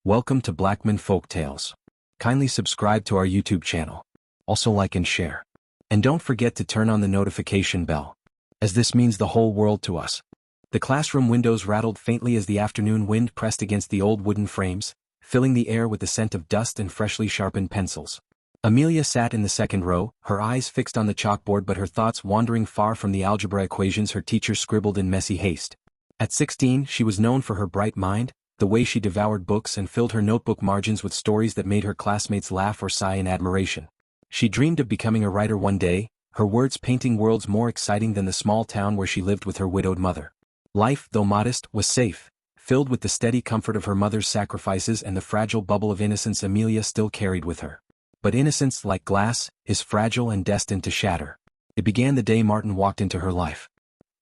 Welcome to Blackman Folktales. Kindly subscribe to our YouTube channel. Also like and share. And don't forget to turn on the notification bell, as this means the whole world to us. The classroom windows rattled faintly as the afternoon wind pressed against the old wooden frames, filling the air with the scent of dust and freshly sharpened pencils. Amelia sat in the second row, her eyes fixed on the chalkboard but her thoughts wandering far from the algebra equations her teacher scribbled in messy haste. At 16, she was known for her bright mind, the way she devoured books and filled her notebook margins with stories that made her classmates laugh or sigh in admiration. She dreamed of becoming a writer one day, her words painting worlds more exciting than the small town where she lived with her widowed mother. Life, though modest, was safe, filled with the steady comfort of her mother's sacrifices and the fragile bubble of innocence Amelia still carried with her. But innocence, like glass, is fragile and destined to shatter. It began the day Martin walked into her life.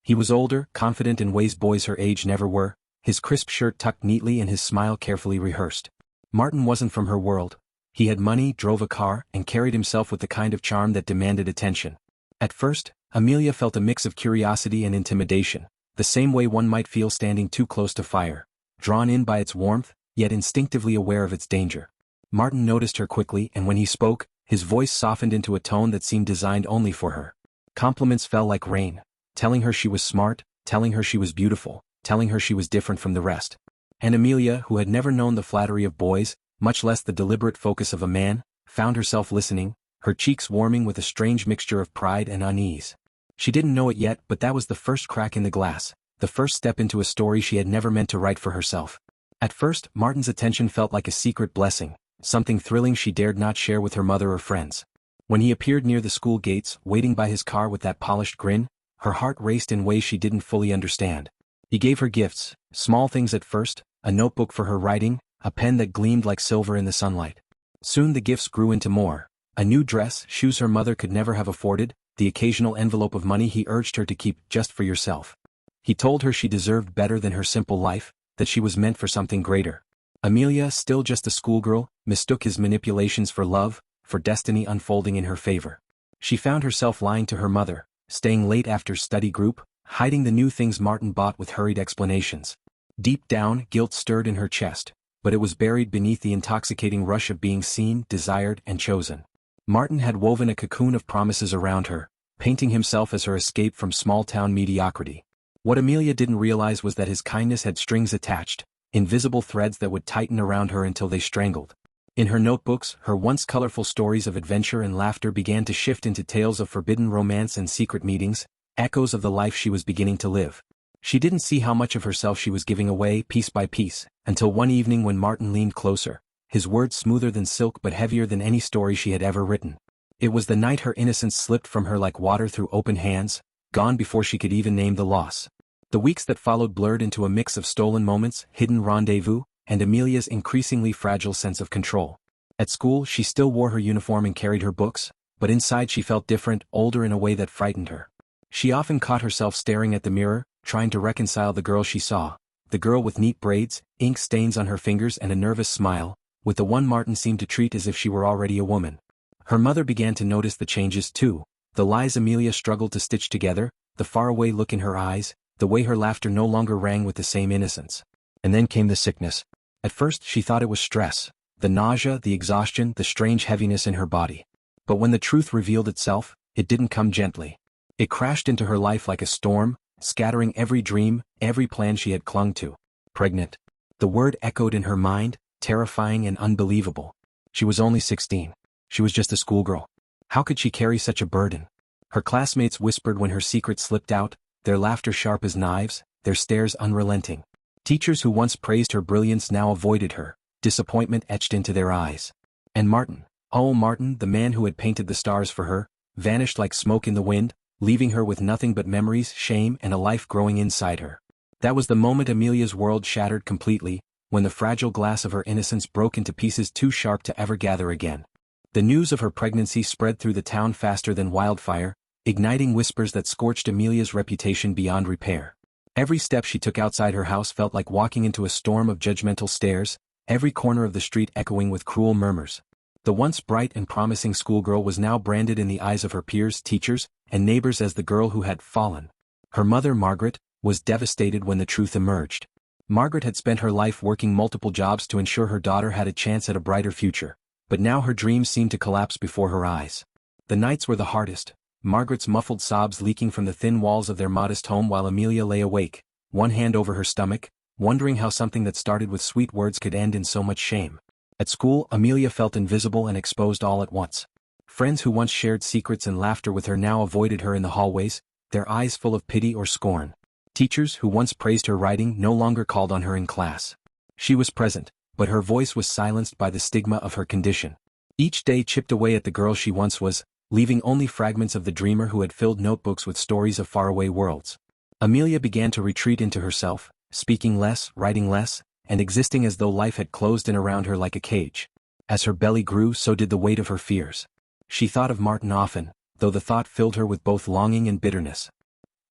He was older, confident in ways boys her age never were, his crisp shirt tucked neatly and his smile carefully rehearsed. Martin wasn't from her world. He had money, drove a car, and carried himself with the kind of charm that demanded attention. At first, Amelia felt a mix of curiosity and intimidation, the same way one might feel standing too close to fire, drawn in by its warmth, yet instinctively aware of its danger. Martin noticed her quickly, and when he spoke, his voice softened into a tone that seemed designed only for her. Compliments fell like rain, telling her she was smart, telling her she was beautiful, telling her she was different from the rest. And Amelia, who had never known the flattery of boys, much less the deliberate focus of a man, found herself listening, her cheeks warming with a strange mixture of pride and unease. She didn't know it yet, but that was the first crack in the glass, the first step into a story she had never meant to write for herself. At first, Martin's attention felt like a secret blessing, something thrilling she dared not share with her mother or friends. When he appeared near the school gates, waiting by his car with that polished grin, her heart raced in ways she didn't fully understand. He gave her gifts, small things at first, a notebook for her writing, a pen that gleamed like silver in the sunlight. Soon the gifts grew into more: a new dress, shoes her mother could never have afforded, the occasional envelope of money he urged her to keep just for yourself. He told her she deserved better than her simple life, that she was meant for something greater. Amelia, still just a schoolgirl, mistook his manipulations for love, for destiny unfolding in her favor. She found herself lying to her mother, staying late after study group, hiding the new things Martin bought with hurried explanations. Deep down, guilt stirred in her chest, but it was buried beneath the intoxicating rush of being seen, desired, and chosen. Martin had woven a cocoon of promises around her, painting himself as her escape from small-town mediocrity. What Amelia didn't realize was that his kindness had strings attached, invisible threads that would tighten around her until they strangled. In her notebooks, her once colorful stories of adventure and laughter began to shift into tales of forbidden romance and secret meetings, echoes of the life she was beginning to live. She didn't see how much of herself she was giving away piece by piece, until one evening when Martin leaned closer, his words smoother than silk but heavier than any story she had ever written. It was the night her innocence slipped from her like water through open hands, gone before she could even name the loss. The weeks that followed blurred into a mix of stolen moments, hidden rendezvous, and Amelia's increasingly fragile sense of control. At school, she still wore her uniform and carried her books, but inside she felt different, older in a way that frightened her. She often caught herself staring at the mirror, trying to reconcile the girl she saw, the girl with neat braids, ink stains on her fingers and a nervous smile, with the one Martin seemed to treat as if she were already a woman. Her mother began to notice the changes too, the lies Amelia struggled to stitch together, the faraway look in her eyes, the way her laughter no longer rang with the same innocence. And then came the sickness. At first she thought it was stress, the nausea, the exhaustion, the strange heaviness in her body. But when the truth revealed itself, it didn't come gently. It crashed into her life like a storm, scattering every dream, every plan she had clung to. Pregnant. The word echoed in her mind, terrifying and unbelievable. She was only 16. She was just a schoolgirl. How could she carry such a burden? Her classmates whispered when her secret slipped out, their laughter sharp as knives, their stares unrelenting. Teachers who once praised her brilliance now avoided her, disappointment etched into their eyes. And Martin, oh Martin, the man who had painted the stars for her, vanished like smoke in the wind, leaving her with nothing but memories, shame, and a life growing inside her. That was the moment Amelia's world shattered completely, when the fragile glass of her innocence broke into pieces too sharp to ever gather again. The news of her pregnancy spread through the town faster than wildfire, igniting whispers that scorched Amelia's reputation beyond repair. Every step she took outside her house felt like walking into a storm of judgmental stares, every corner of the street echoing with cruel murmurs. The once bright and promising schoolgirl was now branded in the eyes of her peers, teachers, and neighbors as the girl who had fallen. Her mother, Margaret, was devastated when the truth emerged. Margaret had spent her life working multiple jobs to ensure her daughter had a chance at a brighter future, but now her dreams seemed to collapse before her eyes. The nights were the hardest, Margaret's muffled sobs leaking from the thin walls of their modest home while Amelia lay awake, one hand over her stomach, wondering how something that started with sweet words could end in so much shame. At school, Amelia felt invisible and exposed all at once. Friends who once shared secrets and laughter with her now avoided her in the hallways, their eyes full of pity or scorn. Teachers who once praised her writing no longer called on her in class. She was present, but her voice was silenced by the stigma of her condition. Each day chipped away at the girl she once was, leaving only fragments of the dreamer who had filled notebooks with stories of faraway worlds. Amelia began to retreat into herself, speaking less, writing less, and existing as though life had closed in around her like a cage. As her belly grew, so did the weight of her fears. She thought of Martin often, though the thought filled her with both longing and bitterness.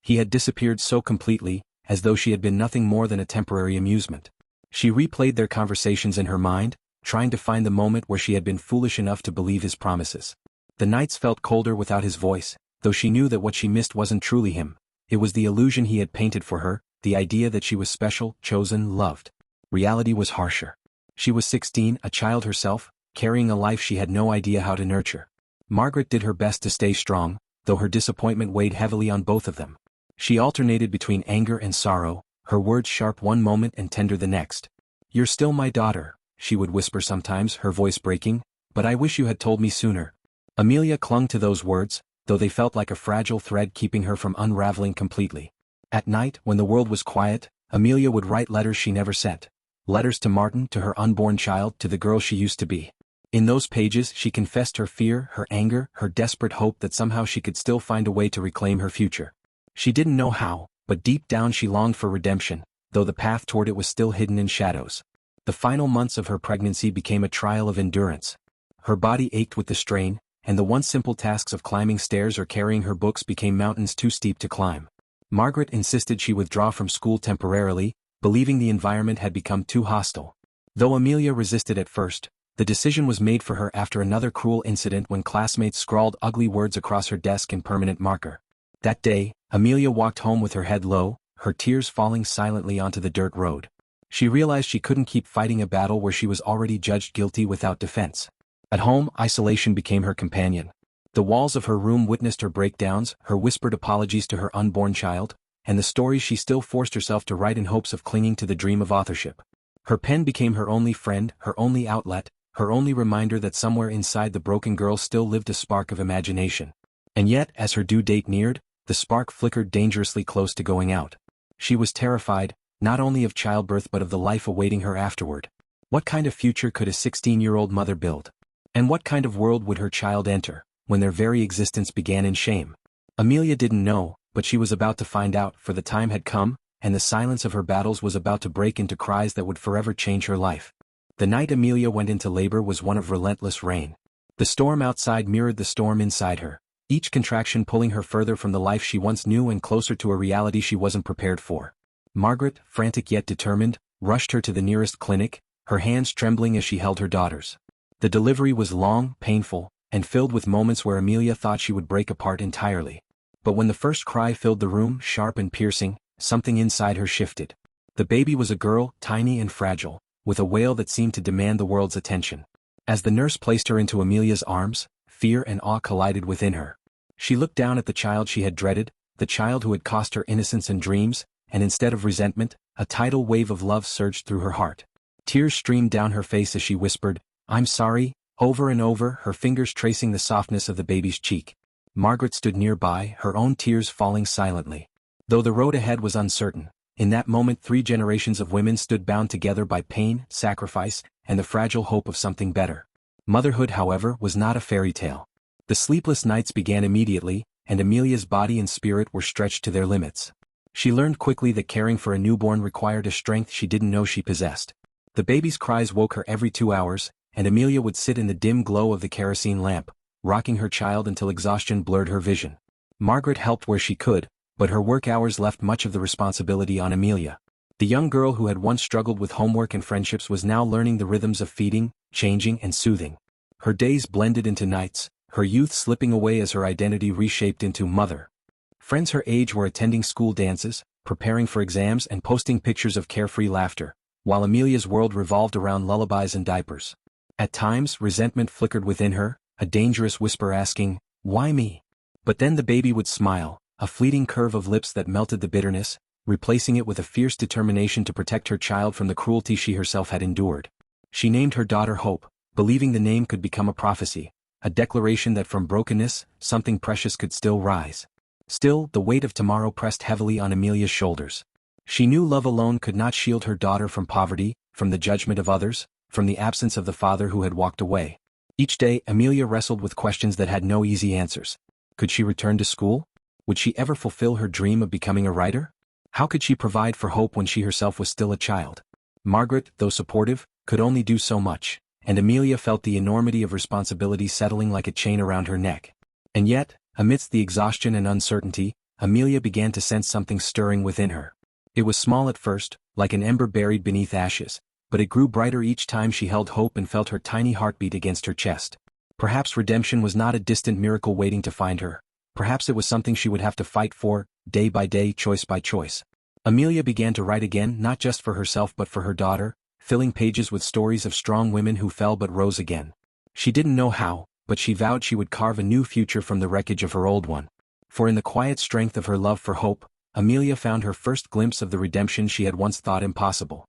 He had disappeared so completely, as though she had been nothing more than a temporary amusement. She replayed their conversations in her mind, trying to find the moment where she had been foolish enough to believe his promises. The nights felt colder without his voice, though she knew that what she missed wasn't truly him. It was the illusion he had painted for her, the idea that she was special, chosen, loved. Reality was harsher. She was 16, a child herself, carrying a life she had no idea how to nurture. Margaret did her best to stay strong, though her disappointment weighed heavily on both of them. She alternated between anger and sorrow, her words sharp one moment and tender the next. "You're still my daughter," she would whisper sometimes, her voice breaking, "but I wish you had told me sooner." Amelia clung to those words, though they felt like a fragile thread keeping her from unraveling completely. At night, when the world was quiet, Amelia would write letters she never sent. Letters to Martin, to her unborn child, to the girl she used to be. In those pages she confessed her fear, her anger, her desperate hope that somehow she could still find a way to reclaim her future. She didn't know how, but deep down she longed for redemption, though the path toward it was still hidden in shadows. The final months of her pregnancy became a trial of endurance. Her body ached with the strain, and the once simple tasks of climbing stairs or carrying her books became mountains too steep to climb. Margaret insisted she withdraw from school temporarily, believing the environment had become too hostile. Though Amelia resisted at first, the decision was made for her after another cruel incident when classmates scrawled ugly words across her desk in permanent marker. That day, Amelia walked home with her head low, her tears falling silently onto the dirt road. She realized she couldn't keep fighting a battle where she was already judged guilty without defense. At home, isolation became her companion. The walls of her room witnessed her breakdowns, her whispered apologies to her unborn child, and the stories she still forced herself to write in hopes of clinging to the dream of authorship. Her pen became her only friend, her only outlet, her only reminder that somewhere inside the broken girl still lived a spark of imagination. And yet, as her due date neared, the spark flickered dangerously close to going out. She was terrified, not only of childbirth but of the life awaiting her afterward. What kind of future could a 16-year-old mother build? And what kind of world would her child enter, when their very existence began in shame? Amelia didn't know, but she was about to find out, for the time had come, and the silence of her battles was about to break into cries that would forever change her life. The night Amelia went into labor was one of relentless rain. The storm outside mirrored the storm inside her, each contraction pulling her further from the life she once knew and closer to a reality she wasn't prepared for. Margaret, frantic yet determined, rushed her to the nearest clinic, her hands trembling as she held her daughter's. The delivery was long, painful, and filled with moments where Amelia thought she would break apart entirely. But when the first cry filled the room, sharp and piercing, something inside her shifted. The baby was a girl, tiny and fragile, with a wail that seemed to demand the world's attention. As the nurse placed her into Amelia's arms, fear and awe collided within her. She looked down at the child she had dreaded, the child who had cost her innocence and dreams, and instead of resentment, a tidal wave of love surged through her heart. Tears streamed down her face as she whispered, "I'm sorry," over and over, her fingers tracing the softness of the baby's cheek. Margaret stood nearby, her own tears falling silently. Though the road ahead was uncertain, in that moment 3 generations of women stood bound together by pain, sacrifice, and the fragile hope of something better. Motherhood, however, was not a fairy tale. The sleepless nights began immediately, and Amelia's body and spirit were stretched to their limits. She learned quickly that caring for a newborn required a strength she didn't know she possessed. The baby's cries woke her every 2 hours, and Amelia would sit in the dim glow of the kerosene lamp, rocking her child until exhaustion blurred her vision. Margaret helped where she could, but her work hours left much of the responsibility on Amelia. The young girl who had once struggled with homework and friendships was now learning the rhythms of feeding, changing, and soothing. Her days blended into nights, her youth slipping away as her identity reshaped into mother. Friends her age were attending school dances, preparing for exams and posting pictures of carefree laughter, while Amelia's world revolved around lullabies and diapers. At times, resentment flickered within her, a dangerous whisper asking, "Why me?" But then the baby would smile, a fleeting curve of lips that melted the bitterness, replacing it with a fierce determination to protect her child from the cruelty she herself had endured. She named her daughter Hope, believing the name could become a prophecy, a declaration that from brokenness, something precious could still rise. Still, the weight of tomorrow pressed heavily on Amelia's shoulders. She knew love alone could not shield her daughter from poverty, from the judgment of others, from the absence of the father who had walked away. Each day, Amelia wrestled with questions that had no easy answers. Could she return to school? Would she ever fulfill her dream of becoming a writer? How could she provide for Hope when she herself was still a child? Margaret, though supportive, could only do so much, and Amelia felt the enormity of responsibility settling like a chain around her neck. And yet, amidst the exhaustion and uncertainty, Amelia began to sense something stirring within her. It was small at first, like an ember buried beneath ashes, but it grew brighter each time she held Hope and felt her tiny heartbeat against her chest. Perhaps redemption was not a distant miracle waiting to find her. Perhaps it was something she would have to fight for, day by day, choice by choice. Amelia began to write again, not just for herself but for her daughter, filling pages with stories of strong women who fell but rose again. She didn't know how, but she vowed she would carve a new future from the wreckage of her old one. For in the quiet strength of her love for Hope, Amelia found her first glimpse of the redemption she had once thought impossible.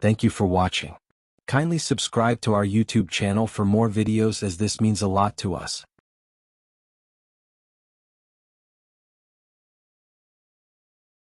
Thank you for watching. Kindly subscribe to our YouTube channel for more videos as this means a lot to us.